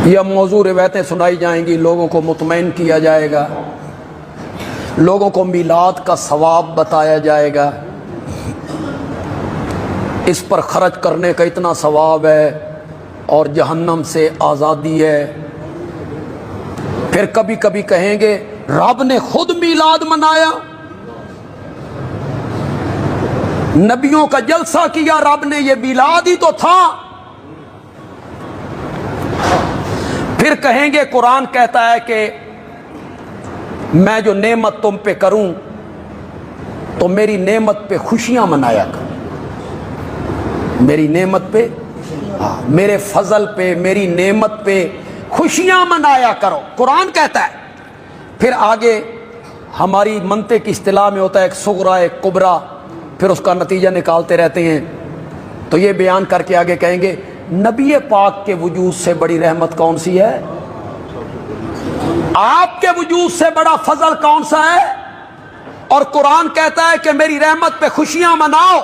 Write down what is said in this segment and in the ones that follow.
یا موضوع روایتیں سنائی جائیں گی، لوگوں کو مطمئن کیا جائے گا، لوگوں کو میلاد کا ثواب بتایا جائے گا، اس پر خرچ کرنے کا اتنا ثواب ہے اور جہنم سے آزادی ہے۔ پھر کبھی کبھی کہیں گے رب نے خود میلاد منایا، نبیوں کا جلسہ کیا رب نے، یہ میلاد ہی تو تھا۔ پھر کہیں گے قرآن کہتا ہے کہ میں جو نعمت تم پہ کروں تو میری نعمت پہ خوشیاں منایا کرو، میری نعمت پہ، میرے فضل پہ، میری نعمت پہ خوشیاں منایا کرو، قرآن کہتا ہے۔ پھر آگے ہماری منطق کی اصطلاح میں ہوتا ہے ایک صغرا ایک کبرا، پھر اس کا نتیجہ نکالتے رہتے ہیں۔ تو یہ بیان کر کے آگے کہیں گے نبی پاک کے وجود سے بڑی رحمت کون سی ہے، آپ کے وجود سے بڑا فضل کون سا ہے، اور قرآن کہتا ہے کہ میری رحمت پہ خوشیاں مناؤ،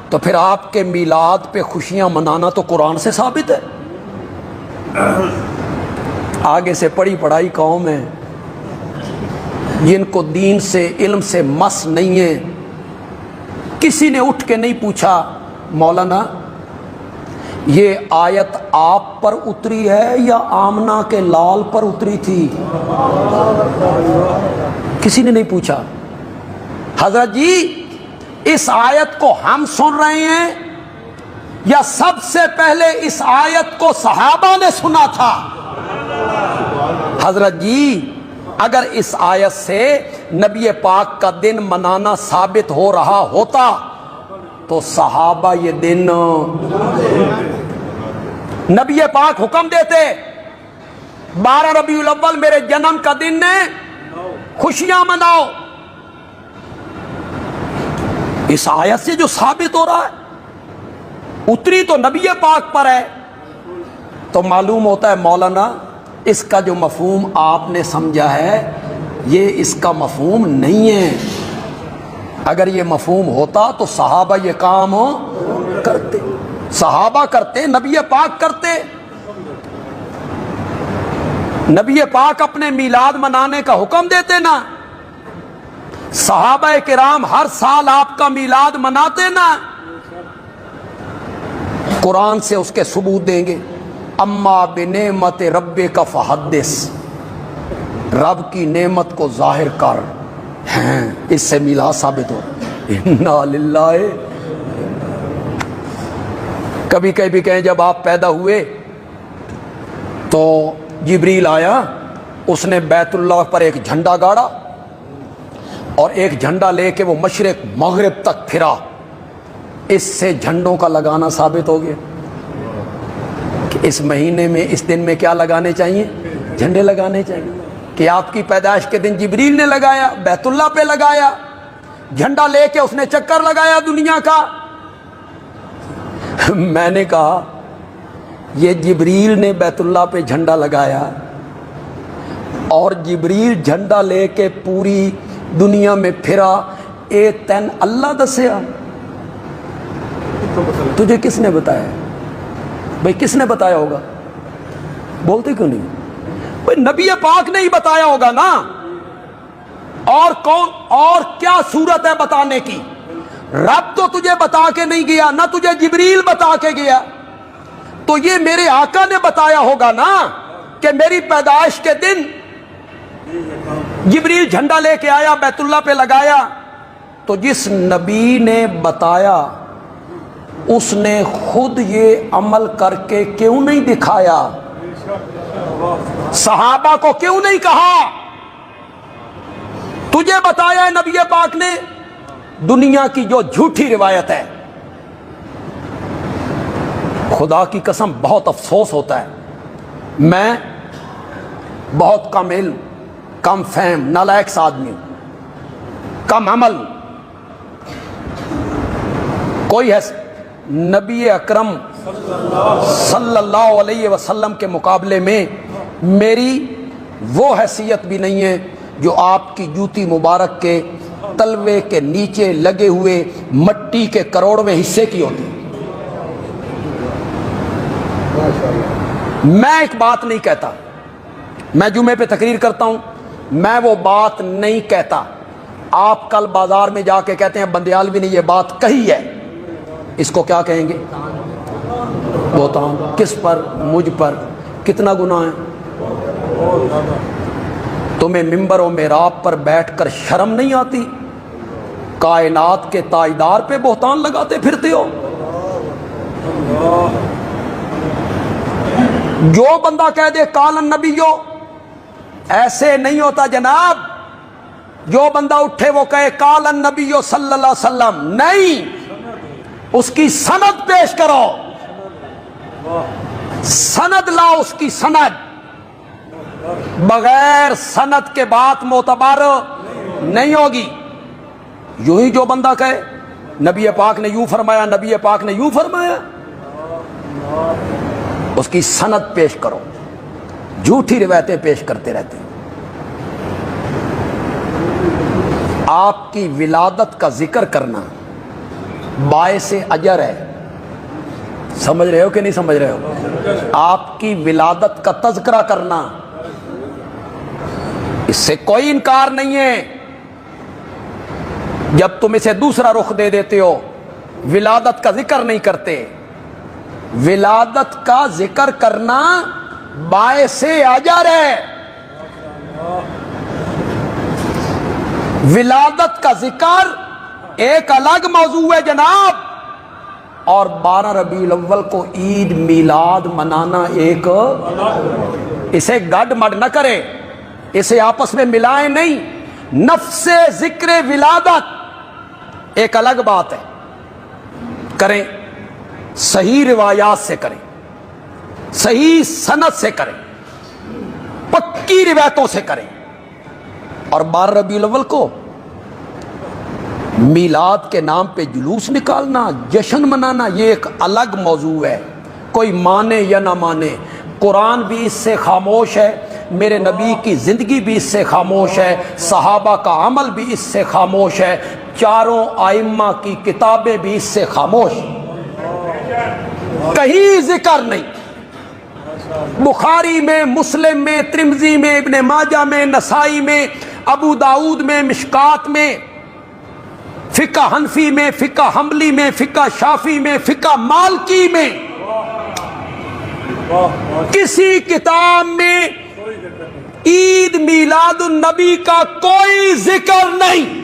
تو پھر آپ کے میلاد پہ خوشیاں منانا تو قرآن سے ثابت ہے۔ آگے سے پڑھی پڑھائی قوم ہے جن کو دین سے علم سے مس نہیں ہے، کسی نے اٹھ کے نہیں پوچھا مولانا یہ آیت آپ پر اتری ہے یا آمنہ کے لال پر اتری تھی، کسی نے نہیں پوچھا۔ حضرت جی اس آیت کو ہم سن رہے ہیں یا سب سے پہلے اس آیت کو صحابہ نے سنا تھا؟ حضرت جی اگر اس آیت سے نبی پاک کا دن منانا ثابت ہو رہا ہوتا تو صحابہ یہ دن، نبی پاک حکم دیتے 12 ربیع الاول میرے جنم کا دن ہے، خوشیاں مناؤ۔ اس آیت سے جو ثابت ہو رہا ہے اتری تو نبی پاک پر ہے، تو معلوم ہوتا ہے مولانا اس کا جو مفہوم آپ نے سمجھا ہے یہ اس کا مفہوم نہیں ہے۔ اگر یہ مفہوم ہوتا تو صحابہ یہ کام کرتے، صحابہ کرتے، نبی پاک کرتے۔ نبی پاک اپنے میلاد منانے کا حکم دیتے نا، صحابہ کرام ہر سال آپ کا میلاد مناتے نا، قرآن سے اس کے ثبوت دیں گے۔ اما بنعمت ربک فحدث، رب کی نعمت کو ظاہر کر، ہیں اس سے میلاد ثابت ہو۔ انا للہ، کبھی کبھی کہیں جب آپ پیدا ہوئے تو جبریل آیا، اس نے بیت اللہ پر ایک جھنڈا گاڑا اور ایک جھنڈا لے کے وہ مشرق مغرب تک پھرا، اس سے جھنڈوں کا لگانا ثابت ہو گیا کہ اس مہینے میں اس دن میں کیا لگانے چاہیے، جھنڈے لگانے چاہیے۔ کہ آپ کی پیدائش کے دن جبریل نے لگایا، بیت اللہ پہ لگایا، جھنڈا لے کے اس نے چکر لگایا دنیا کا۔ میں نے کہا یہ جبریل نے بیت اللہ پہ جھنڈا لگایا اور جبریل جھنڈا لے کے پوری دنیا میں پھرا، اے تین اللہ دسیا، تجھے کس نے بتایا؟ بھئی کس نے بتایا ہوگا؟ بولتے کیوں نہیں؟ بھئی نبی پاک نے ہی بتایا ہوگا نا، اور کون اور کیا صورت ہے بتانے کی؟ رب تو تجھے بتا کے نہیں گیا، نہ تجھے جبریل بتا کے گیا، تو یہ میرے آقا نے بتایا ہوگا نا کہ میری پیدائش کے دن جبریل جھنڈا لے کے آیا، بیت اللہ پہ لگایا۔ تو جس نبی نے بتایا اس نے خود یہ عمل کر کے کیوں نہیں دکھایا؟ صحابہ کو کیوں نہیں کہا تجھے بتایا ہے نبی پاک نے؟ دنیا کی جو جھوٹی روایت ہے، خدا کی قسم بہت افسوس ہوتا ہے، میں بہت کم علم، کم فہم، نالائق آدمی ہوں، کم عمل ہوں، کوئی ہے نبی اکرم صلی اللہ علیہ وسلم کے مقابلے میں میری وہ حیثیت بھی نہیں ہے جو آپ کی جوتی مبارک کے تلوے کے نیچے لگے ہوئے مٹی کے کروڑویں حصے کی ہوتی۔ میں ایک بات نہیں کہتا، میں جمعے پہ تقریر کرتا ہوں، میں وہ بات نہیں کہتا۔ آپ کل بازار میں جا کے کہتے ہیں بندیالوی نے یہ بات کہی ہے، اس کو کیا کہیں گے؟ بہتان۔ کس پر؟ مجھ پر۔ کتنا گناہ ہے؟ تمہیں ممبر و محراب پر بیٹھ کر شرم نہیں آتی؟ کائنات کے تاجدار پہ بہتان لگاتے پھرتے ہو۔ جو بندہ کہہ دے قال النبیو، ایسے نہیں ہوتا جناب۔ جو بندہ اٹھے وہ کہے قال النبیو صلی اللہ علیہ وسلم، نہیں، اس کی سند پیش کرو، سند لاؤ، اس کی سند۔ بغیر سند کے بات معتبر نہیں ہوگی۔ یوں ہی جو بندہ کہے نبی پاک نے یوں فرمایا، نبی پاک نے یوں فرمایا، اس کی سند پیش کرو۔ جھوٹی روایتیں پیش کرتے رہتے ہیں۔ آپ کی ولادت کا ذکر کرنا باعث اجر ہے، سمجھ رہے ہو کہ نہیں سمجھ رہے ہو؟ آپ کی ولادت کا تذکرہ کرنا، اس سے کوئی انکار نہیں ہے۔ جب تم اسے دوسرا رخ دے دیتے ہو، ولادت کا ذکر نہیں کرتے، ولادت کا ذکر کرنا باعث اجر ہے۔ ولادت کا ذکر ایک الگ موضوع ہے جناب، اور 12 ربیع الاول کو عید میلاد منانا ایک، اسے گڈ مڈ نہ کرے، اسے آپس میں ملائیں نہیں۔ نفس ذکر ولادت ایک الگ بات ہے، کریں، صحیح روایات سے کریں، صحیح سند سے کریں، پکی روایتوں سے کریں۔ اور 12 ربیع الاول کو میلاد کے نام پہ جلوس نکالنا، جشن منانا، یہ ایک الگ موضوع ہے۔ کوئی مانے یا نہ مانے، قرآن بھی اس سے خاموش ہے، میرے نبی کی زندگی بھی اس سے خاموش ہے، صحابہ کا عمل بھی اس سے خاموش ہے، چاروں ائمہ کی کتابیں بھی اس سے خاموش، کہیں ذکر نہیں۔ بخاری میں، مسلم میں، ترمذی میں، ابن ماجہ میں، نسائی میں، ابو داؤد میں، مشکات میں، فقہ حنفی میں، فقہ حنبلی میں، فقہ شافعی میں، فقہ مالکی میں، کسی کتاب میں عید میلاد النبی کا کوئی ذکر نہیں۔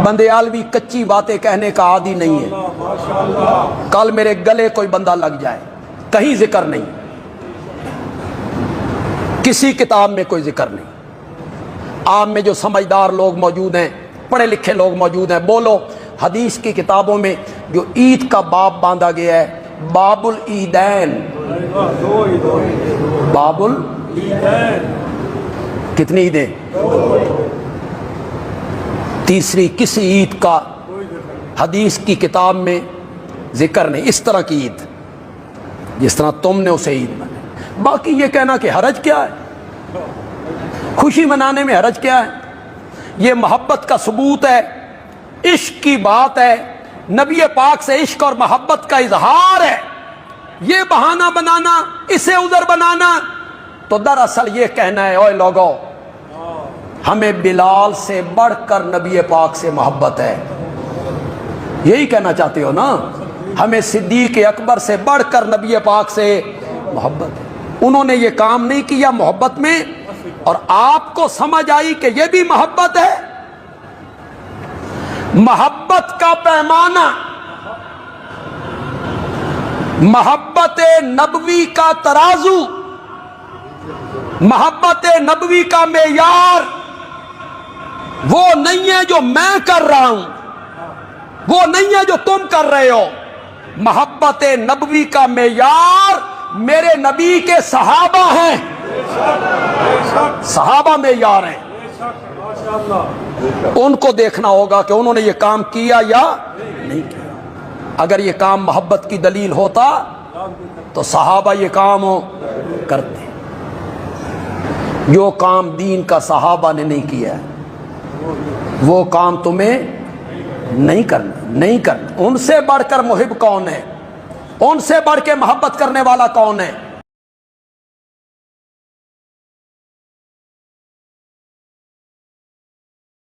بندیالوی کچی باتیں کہنے کا عادی نہیں ہے، کل میرے گلے کوئی بندہ لگ جائے، کہیں ذکر نہیں، کسی کتاب میں کوئی ذکر نہیں۔ آپ میں جو سمجھدار لوگ موجود ہیں، پڑھے لکھے لوگ موجود ہیں، بولو حدیث کی کتابوں میں جو عید کا باب باندھا گیا ہے، باب العیدین، باب العیدین، کتنی عیدیں؟ تیسری کسی عید کا حدیث کی کتاب میں ذکر نہیں، اس طرح کی عید جس طرح تم نے اسے عید منائی۔ باقی یہ کہنا کہ حرج کیا ہے، خوشی منانے میں حرج کیا ہے؟ یہ محبت کا ثبوت ہے، عشق کی بات ہے، نبی پاک سے عشق اور محبت کا اظہار ہے۔ یہ بہانہ بنانا، اسے عذر بنانا، تو دراصل یہ کہنا ہے اوے لوگو، ہمیں بلال سے بڑھ کر نبی پاک سے محبت ہے، یہی کہنا چاہتے ہو نا؟ ہمیں صدیق اکبر سے بڑھ کر نبی پاک سے محبت ہے۔ انہوں نے یہ کام نہیں کیا محبت میں، اور آپ کو سمجھ آئی کہ یہ بھی محبت ہے۔ محبت کا پیمانہ، محبت نبوی کا ترازو، محبت نبوی کا معیار وہ نہیں ہے جو میں کر رہا ہوں، وہ نہیں ہے جو تم کر رہے ہو۔ محبت نبوی کا معیار میرے نبی کے صحابہ ہیں، صحابہ معیار ہیں، ان کو دیکھنا ہوگا کہ انہوں نے یہ کام کیا یا نہیں کیا۔ اگر یہ کام محبت کی دلیل ہوتا تو صحابہ یہ کام کرتے، جو کام دین کا صحابہ نے نہیں کیا وہ کام تمہیں نہیں کرنا، نہیں کرنا۔ ان سے بڑھ کر محب کون ہے؟ ان سے بڑھ کے محبت کرنے والا کون ہے؟